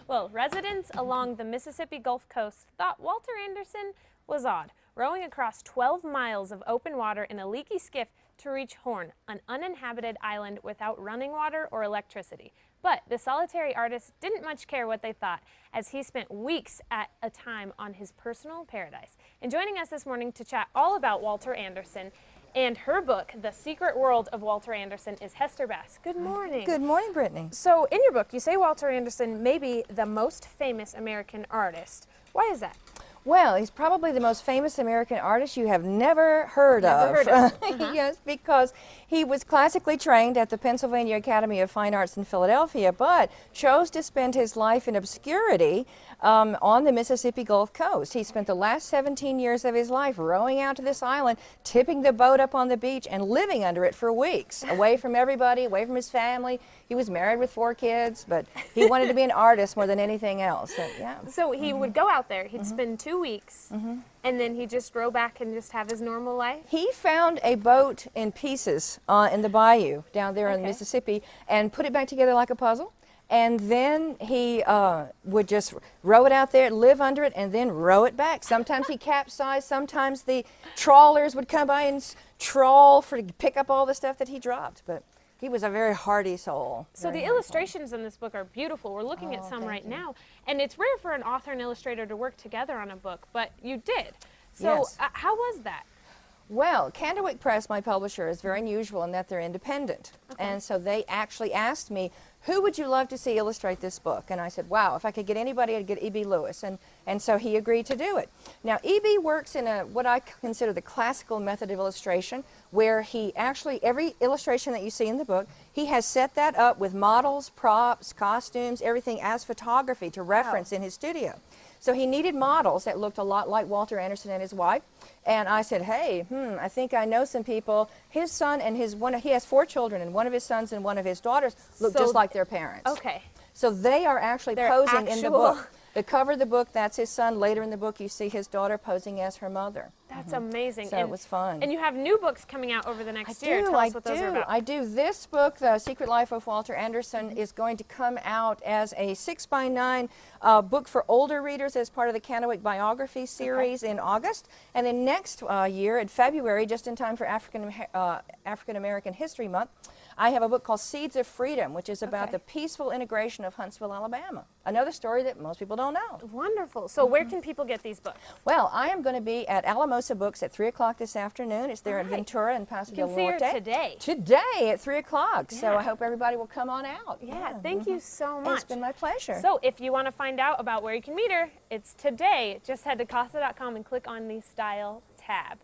Well, residents along the Mississippi Gulf Coast thought Walter Anderson was odd, rowing across 12 miles of open water in a leaky skiff to reach Horn, an uninhabited island without running water or electricity. But the solitary artist didn't much care what they thought, as he spent weeks at a time on his personal paradise. And joining us this morning to chat all about Walter Anderson and her book, The Secret World of Walter Anderson, is Hester Bass. Good morning. Good morning, Brittany. So in your book, you say Walter Anderson may be the most famous American artist. Why is that? Well, he's probably the most famous American artist you have never heard of. Yes, because he was classically trained at the Pennsylvania Academy of Fine Arts in Philadelphia, but chose to spend his life in obscurity on the Mississippi Gulf Coast. He spent the last 17 years of his life rowing out to this island, tipping the boat up on the beach, and living under it for weeks, away from everybody, away from his family. He was married with 4 kids, but he wanted to be an artist more than anything else. So, yeah. So he would go out there, he'd spend 2 weeks, and then he'd just row back and just have his normal life? He found a boat in pieces in the bayou down there in Mississippi and put it back together like a puzzle. And then he would just row it out there, live under it, and then row it back. Sometimes he capsized, sometimes the trawlers would come by and trawl to pick up all the stuff that he dropped. But he was a very hardy soul. So the illustrations in this book are beautiful. We're looking at some right now. And it's rare for an author and illustrator to work together on a book, but you did. So Yes. How was that? Well, Candlewick Press, my publisher, is very unusual in that they're independent. And so they actually asked me, who would you love to see illustrate this book? And I said, wow, if I could get anybody, I'd get E.B. Lewis. And so he agreed to do it. Now, E.B. works in what I consider the classical method of illustration, where he actually, every illustration that you see in the book, he has set that up with models, props, costumes, everything as photography to reference in his studio. So he needed models that looked a lot like Walter Anderson and his wife. And I said, hey, I think I know some people. His son and he has 4 children, and one of his sons and one of his daughters look just like their parents. Okay. So they are actually posing in the book. The cover of the book, that's his son. Later in the book, you see his daughter posing as her mother. That's amazing. So it was fun. And you have new books coming out over the next year. Tell us what those are about. I do. This book, The Secret Life of Walter Anderson, is going to come out as a 6x9 book for older readers as part of the Candlewick Biography series in August. And then next year, in February, just in time for African American History Month, I have a book called Seeds of Freedom, which is about the peaceful integration of Huntsville, Alabama. Another story that most people don't know. Wonderful. So where can people get these books? Well, I am going to be at Alamosa Books at 3 o'clock this afternoon. It's there in Ventura and Paso del Norte. You can see her today. Today at 3 o'clock. So I hope everybody will come on out. Yeah, thank you so much. It's been my pleasure. So if you want to find out about where you can meet her, it's today. Just head to casa.com and click on the Style tab.